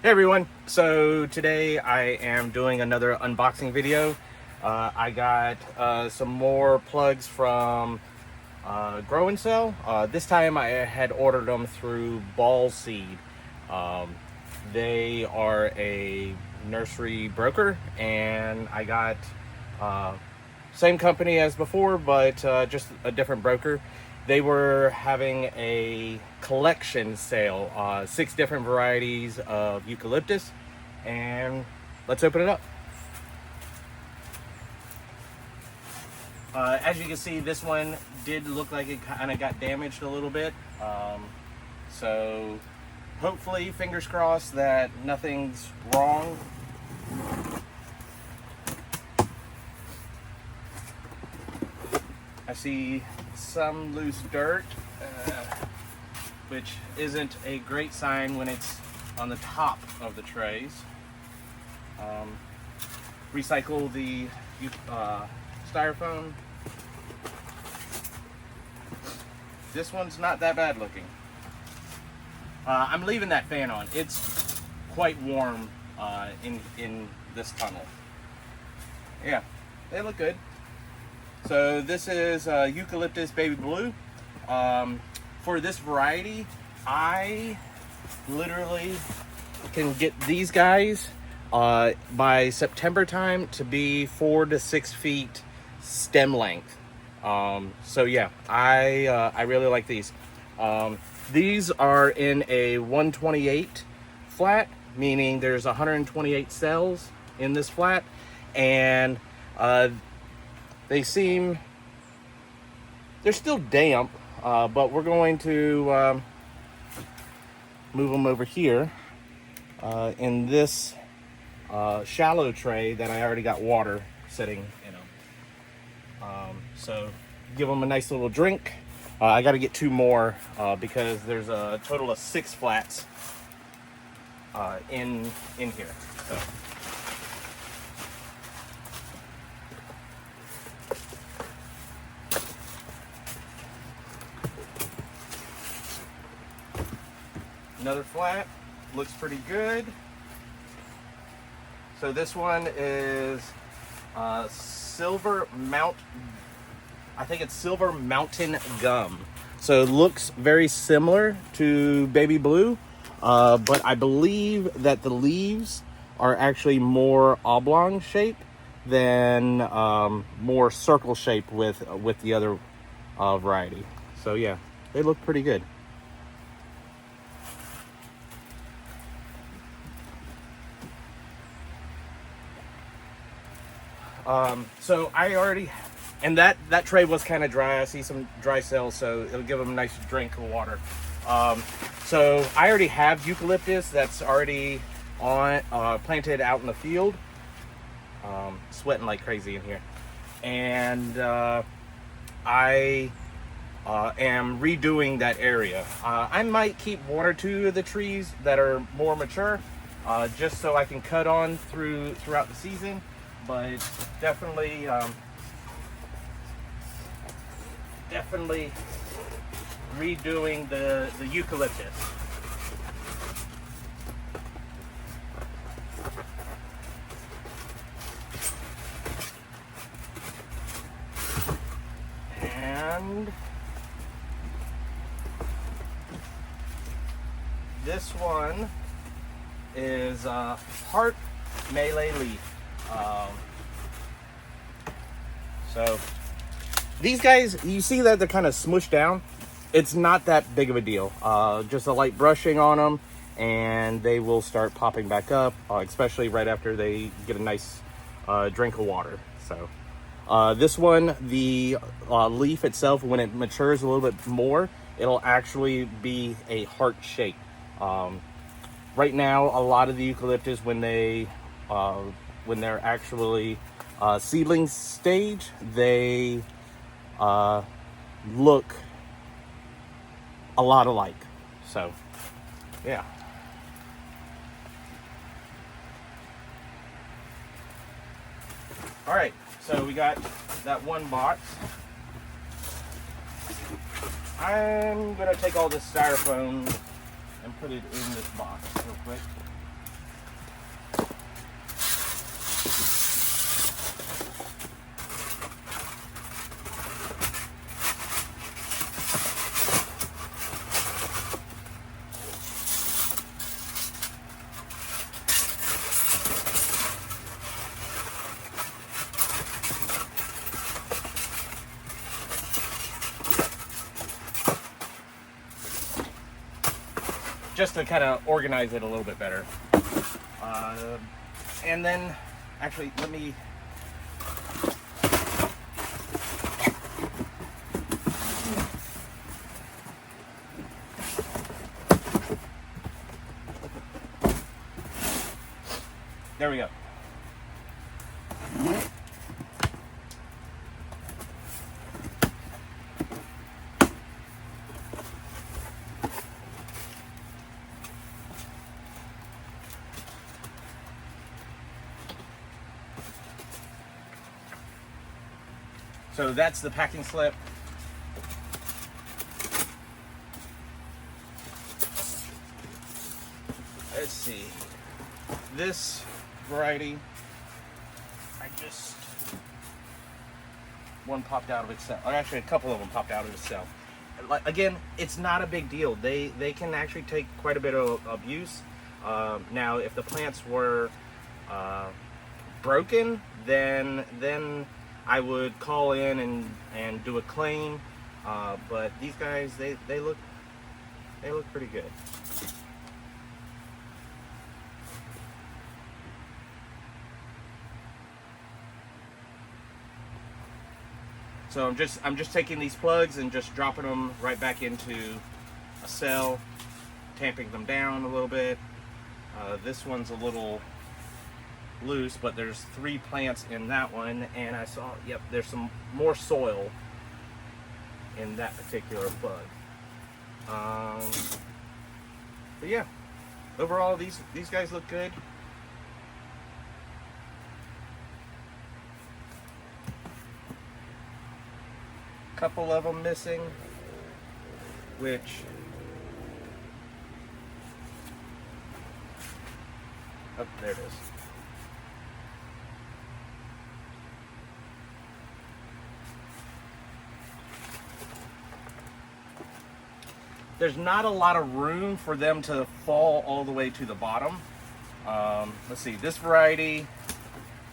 Hey everyone, so today I am doing another unboxing video. I got some more plugs from Grow and Sell. This time I had ordered them through Ball Seed. They are a nursery broker, and I got same company as before, but just a different broker. They were having a collection sale, 6 different varieties of eucalyptus, and let's open it up. As you can see, this one did look like it kind of got damaged a little bit. So hopefully, fingers crossed, that nothing's wrong. I see some loose dirt, which isn't a great sign when it's on the top of the trays. Recycle the styrofoam. This one's not that bad looking. I'm leaving that fan on. It's quite warm in this tunnel. Yeah, they look good. So this is Eucalyptus Baby Blue. For this variety, I literally can get these guys by September time to be 4 to 6 feet stem length. So yeah, I really like these. These are in a 128 flat, meaning there's 128 cells in this flat, and they're still damp, but we're going to move them over here in this shallow tray that I already got water sitting in them. So give them a nice little drink. I got to get 2 more because there's a total of 6 flats in here. So. Another flat, looks pretty good. So this one is Silver Mountain Gum. So it looks very similar to Baby Blue, but I believe that the leaves are actually more oblong shape than more circle shape with the other variety. So yeah, they look pretty good. So I already, and that tray was kind of dry. I see some dry cells, so it'll give them a nice drink of water. So I already have eucalyptus that's already on planted out in the field. Sweating like crazy in here, and I am redoing that area. I might keep 1 or 2 of the trees that are more mature, just so I can cut on throughout the season. But definitely redoing the eucalyptus. And this one is Heart Melee Leaf. So these guys, you see that they're kind of smushed down. It's not that big of a deal. Just a light brushing on them, and they will start popping back up, especially right after they get a nice drink of water. So this one, the leaf itself, when it matures a little bit more, it'll actually be a heart shape. Right now, a lot of the eucalyptus, when they're actually seedling stage, they look a lot alike. So yeah. All right, so we got that one box. I'm gonna take all this styrofoam and put it in this box real quick. just to kind of organize it a little bit better. And then, actually, let me. There we go. So that's the packing slip. Let's see. This variety, one popped out of itself. Or actually, a couple of them popped out of itself. Like, again, it's not a big deal. They can actually take quite a bit of abuse. Now, if the plants were broken, then I would call in and do a claim. But these guys, they look pretty good. So I'm just taking these plugs and just dropping them right back into a cell, tamping them down a little bit. This one's a little loose, but there's 3 plants in that one, and I saw, yep, there's some more soil in that particular plug. But yeah, overall these guys look good. Couple of them missing, which oh, there it is. There's not a lot of room for them to fall all the way to the bottom. Let's see, this variety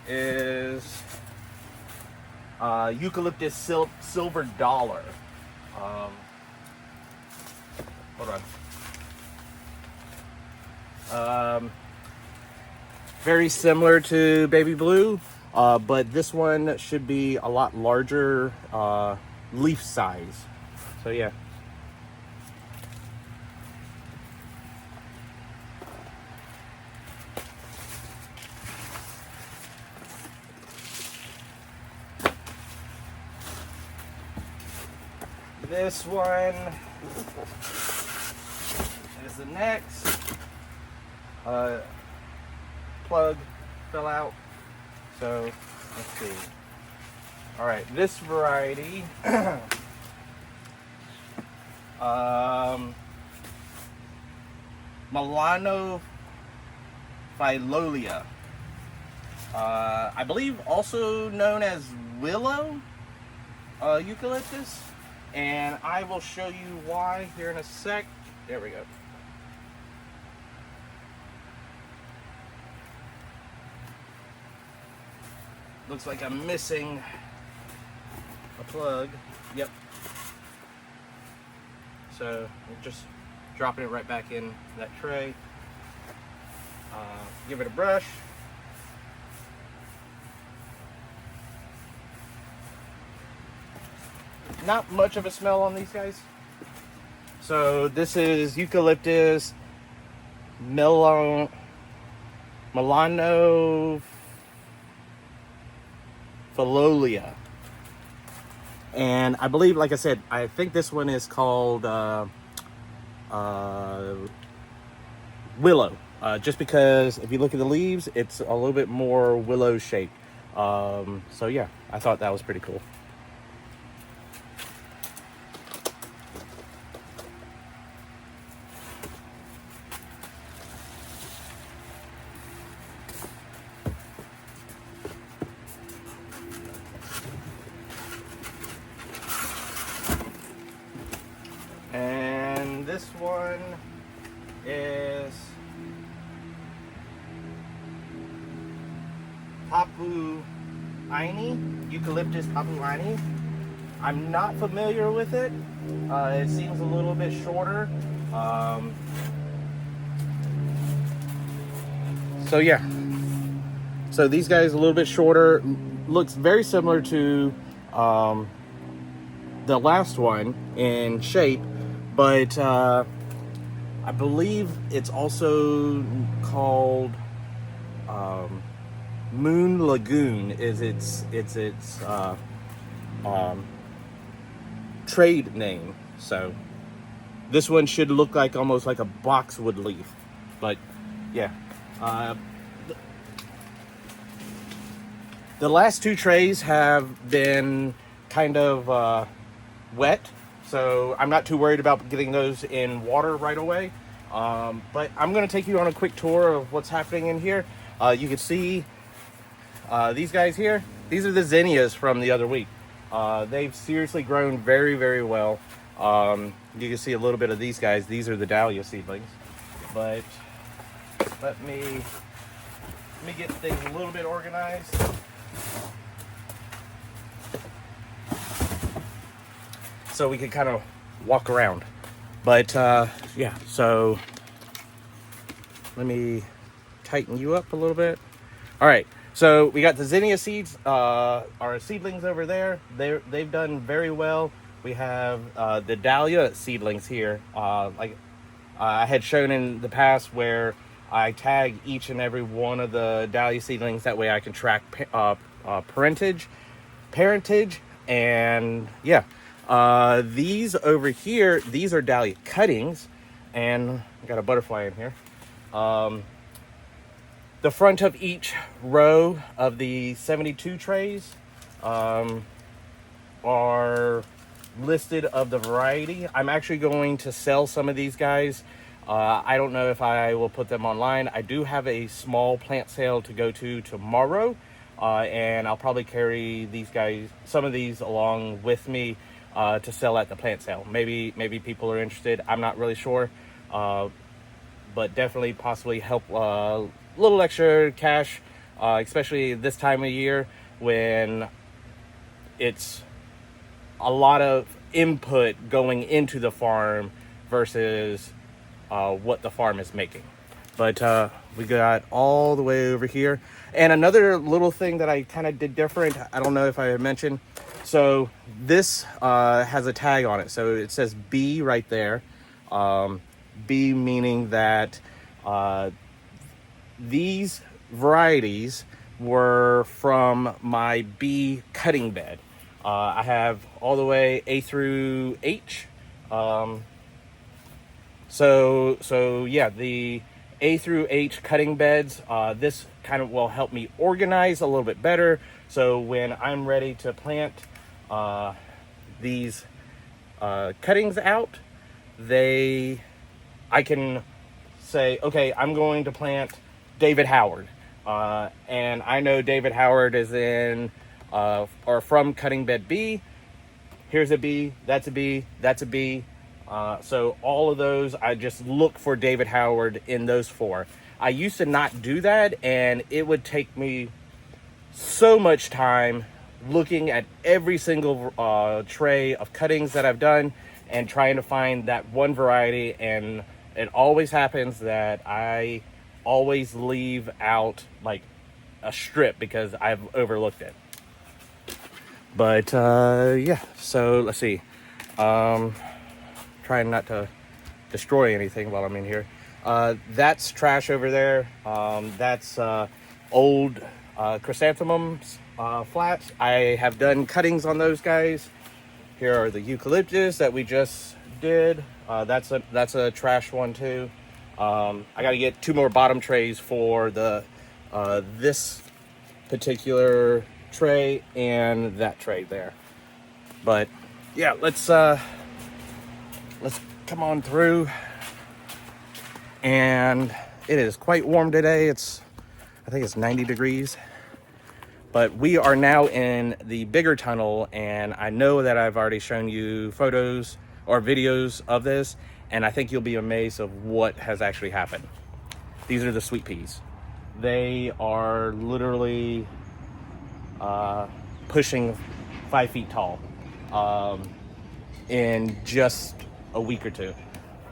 is Eucalyptus Silver Dollar. Hold on. Very similar to Baby Blue, but this one should be a lot larger leaf size. So yeah. This one is the next. Plug fell out. So let's see. All right, this variety, Milano Phyllolia. I believe also known as willow eucalyptus. And I will show you why here in a sec. There we go. Looks like I'm missing a plug. Yep. So just dropping it right back in that tray. Give it a brush. Not much of a smell on these guys. So this is Eucalyptus Milano Phyllolia. And I believe, like I said, I think this one is called willow. Just because if you look at the leaves, it's a little bit more willow shaped. So yeah, I thought that was pretty cool. And this one is Papuaini, Eucalyptus Papuaini. I'm not familiar with it. It seems a little bit shorter. So yeah, so these guys a little bit shorter, looks very similar to the last one in shape, but I believe it's also called Moon Lagoon is its trade name. So this one should look like almost like a boxwood leaf, but yeah. The last two trays have been kind of wet, so I'm not too worried about getting those in water right away. But I'm going to take you on a quick tour of what's happening in here. You can see these guys here. These are the zinnias from the other week. They've seriously grown very, very well. You can see a little bit of these guys. These are the dahlia seedlings. But let me get things a little bit organized. So we can kind of walk around. But yeah, so let me tighten you up a little bit. All right, so we got the zinnia seeds, our seedlings over there. They've done very well. We have the dahlia seedlings here. Like I had shown in the past, where I tag each and every one of the dahlia seedlings. That way I can track parentage, and yeah. These over here, these are dahlia cuttings, and I got a butterfly in here. The front of each row of the 72 trays are listed of the variety. I'm actually going to sell some of these guys. I don't know if I will put them online. I do have a small plant sale to go to tomorrow, and I'll probably carry these guys, some of these, along with me to sell at the plant sale. Maybe people are interested. I'm not really sure, but definitely possibly help little extra cash, especially this time of year when it's a lot of input going into the farm versus what the farm is making. But we got all the way over here. And another little thing that I kind of did different, I don't know if I had mentioned. So this has a tag on it. So it says B right there. B meaning that these varieties were from my B cutting bed. I have all the way A through H. So yeah, the A through H cutting beds, this kind of will help me organize a little bit better. So when I'm ready to plant these cuttings out, I can say, okay, I'm going to plant David Howard. And I know David Howard is in or from cutting bed B. Here's a B, that's a B, that's a B. So all of those, I just look for David Howard in those four. I used to not do that, and it would take me so much time looking at every single tray of cuttings that I've done and trying to find that one variety. And it always happens that I always leave out like a strip because I've overlooked it. But yeah, so let's see. Trying not to destroy anything while I'm in here. That's trash over there. That's old chrysanthemums flats. I have done cuttings on those guys. Here are the eucalyptus that we just did. That's a trash one too. I got to get 2 more bottom trays for the this particular tray and that tray there. But yeah, let's come on through. And it is quite warm today. I think it's 90 degrees. But we are now in the bigger tunnel, and I know that I've already shown you photos or videos of this, and I think you'll be amazed of what has actually happened. These are the sweet peas. They are literally pushing 5 feet tall in just a week or two.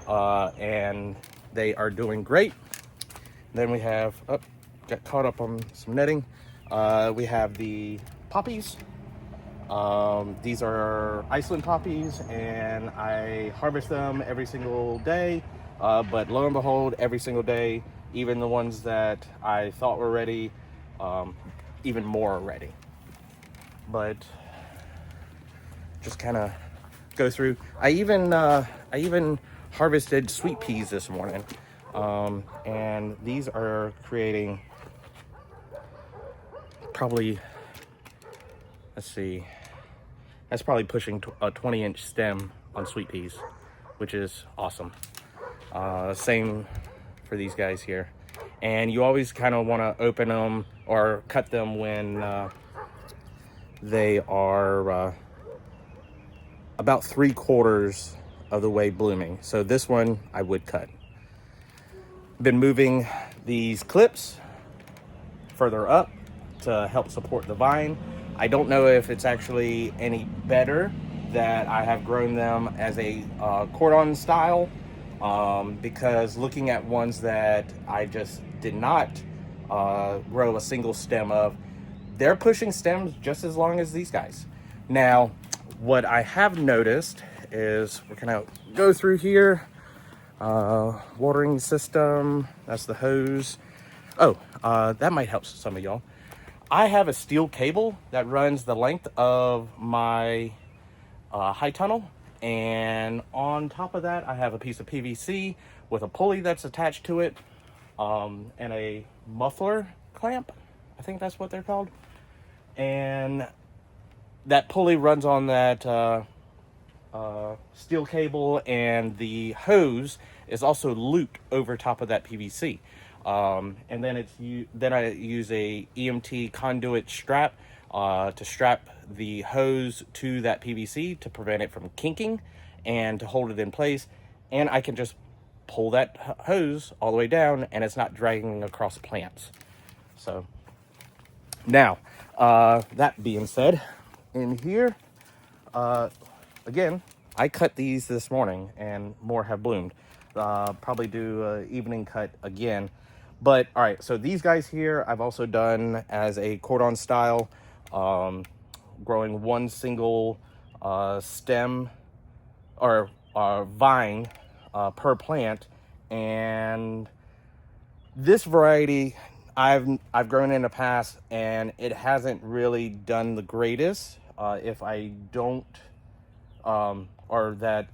And they are doing great. Then we have, got caught up on some netting. We have the poppies. These are Iceland poppies, and I harvest them every single day. But lo and behold, every single day, even the ones that I thought were ready, even more are ready. But just kind of go through. I even harvested sweet peas this morning, and these are creating probably, let's see, that's probably pushing a 20-inch stem on sweet peas, which is awesome. Same for these guys here. And you always kind of want to open them or cut them when they are about 3/4 of the way blooming. So this one I would cut. Been moving these clips further up to help support the vine. I don't know if it's actually any better that I have grown them as a cordon style, because looking at ones that I just did not grow a single stem of, they're pushing stems just as long as these guys. Now, what I have noticed is, we're gonna go through here, watering system, that's the hose. Oh, that might help some of y'all. I have a steel cable that runs the length of my high tunnel, and on top of that I have a piece of PVC with a pulley that's attached to it, and a muffler clamp, I think that's what they're called, and that pulley runs on that steel cable, and the hose is also looped over top of that PVC. And then I use a EMT conduit strap to strap the hose to that PVC to prevent it from kinking and to hold it in place. And I can just pull that hose all the way down, and it's not dragging across plants. So now, that being said, in here, again, I cut these this morning and more have bloomed. Probably do an evening cut again. But all right, so these guys here I've also done as a cordon style, growing one single stem or vine per plant. And this variety I've grown in the past, and it hasn't really done the greatest. If I don't, or that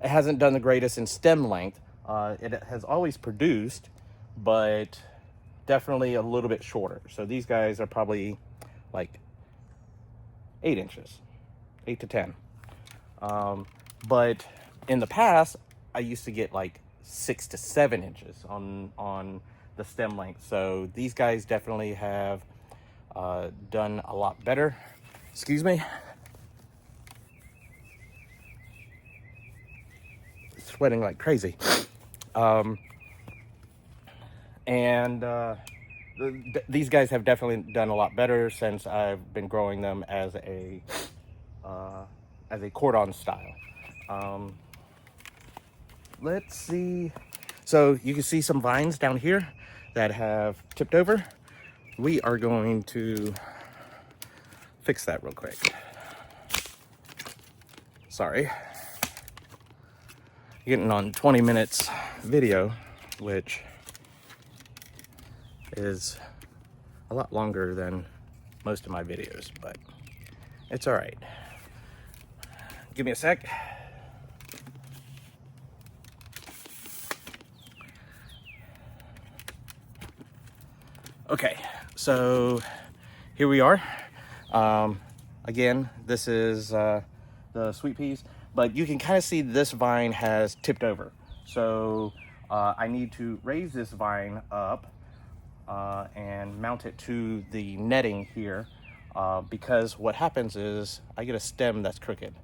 it hasn't done the greatest in stem length. It has always produced, but definitely a little bit shorter. So these guys are probably like 8 inches, 8 to 10. But in the past, I used to get like 6 to 7 inches on the stem length. So these guys definitely have done a lot better. Excuse me. Sweating like crazy. These guys have definitely done a lot better since I've been growing them as a cordon style. Let's see. So you can see some vines down here that have tipped over. We are going to fix that real quick. Sorry. Getting on 20 minutes video, which is a lot longer than most of my videos, but it's all right. Give me a sec. Okay, so here we are. Again, this is the sweet peas. But you can kind of see this vine has tipped over. So I need to raise this vine up and mount it to the netting here, because what happens is I get a stem that's crooked.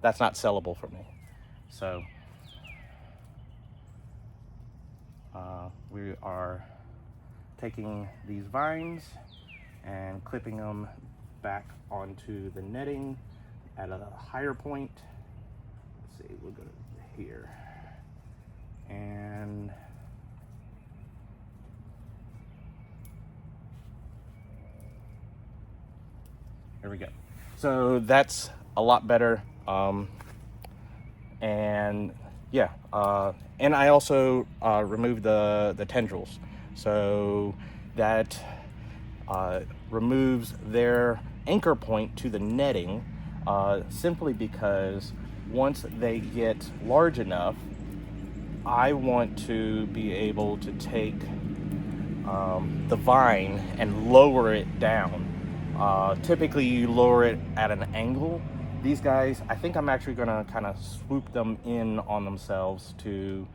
That's not sellable for me. So we are taking these vines and clipping them back onto the netting at a higher point. See, we'll go here, and Here we go. So that's a lot better. And yeah, and I also removed the tendrils. So that removes their anchor point to the netting, simply because once they get large enough, I want to be able to take the vine and lower it down. Typically you lower it at an angle. These guys, I think I'm actually going to kind of swoop them in on themselves to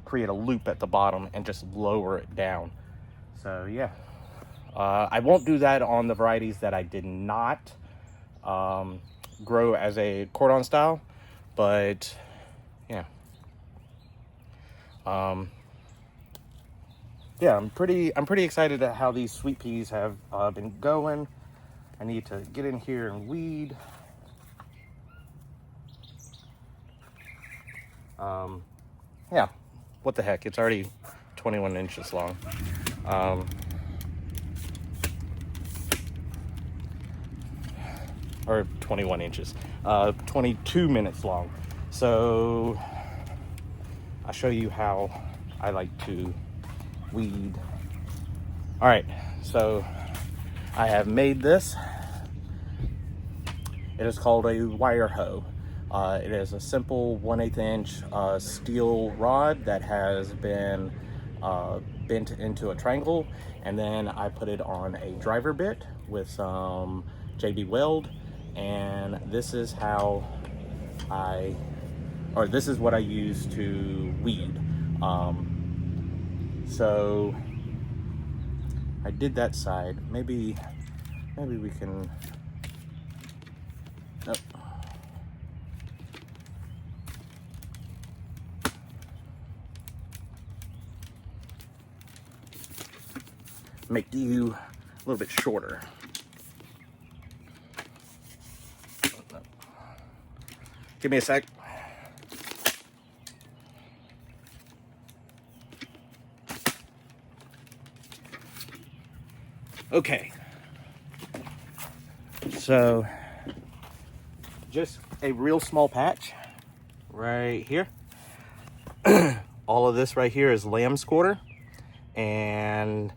create a loop at the bottom and just lower it down. So yeah, I won't do that on the varieties that I did not grow as a cordon style, but yeah. Yeah, I'm pretty excited at how these sweet peas have been going. I need to get in here and weed. Yeah, what the heck? It's already 21 inches long. Or 21 inches. 22 minutes long. So I'll show you how I like to weed. All right, so I have made this. It is called a wire hoe. It is a simple 1/8 inch steel rod that has been bent into a triangle, and then I put it on a driver bit with some JB Weld, and this is how this is what I use to weed. So I did that side. Maybe we can. Nope. Make you a little bit shorter. Give me a sec. Okay, so just a real small patch right here. All of this right here is lamb's quarter, and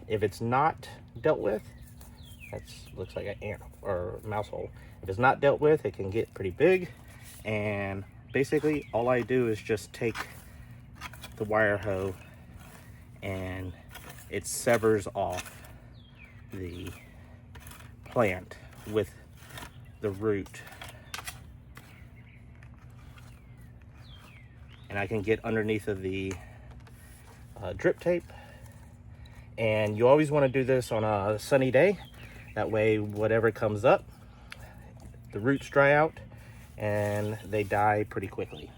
if it's not dealt with, that looks like an ant or mouse hole. If it's not dealt with, it can get pretty big, and basically all I do is just take the wire hoe and it severs off the plant with the root, and I can get underneath of the drip tape. And you always want to do this on a sunny day, that way whatever comes up, the roots dry out and they die pretty quickly.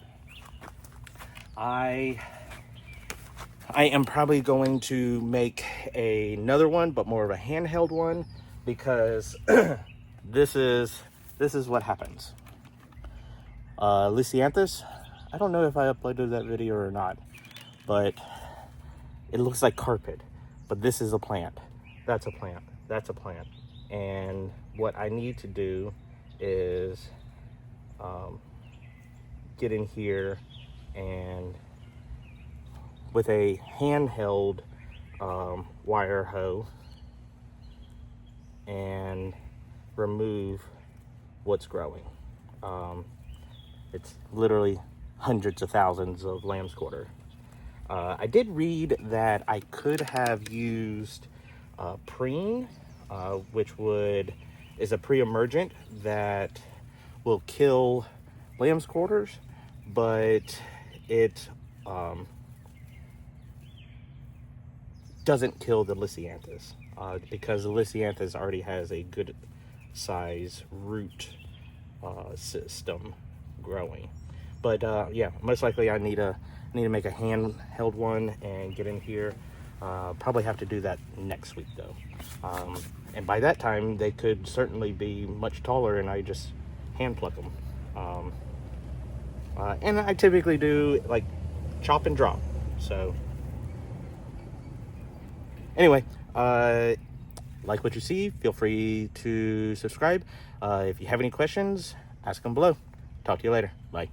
I am probably going to make another one, but more of a handheld one, because this is what happens. Lysianthus, I don't know if I uploaded that video or not, but it looks like carpet. But this is a plant. That's a plant. That's a plant. And what I need to do is get in here and with a handheld wire hoe and remove what's growing. It's literally hundreds of thousands of lamb's quarter. I did read that I could have used preen, which is a pre-emergent that will kill lamb's quarters, but it doesn't kill the Lysianthus, because the Lysianthus already has a good size root system growing. But yeah, most likely I need to make a handheld one and get in here. Probably have to do that next week though. And by that time they could certainly be much taller, and I just hand pluck them. And I typically do like chop and drop. So anyway, like what you see, feel free to subscribe. If you have any questions, ask them below. Talk to you later. Bye.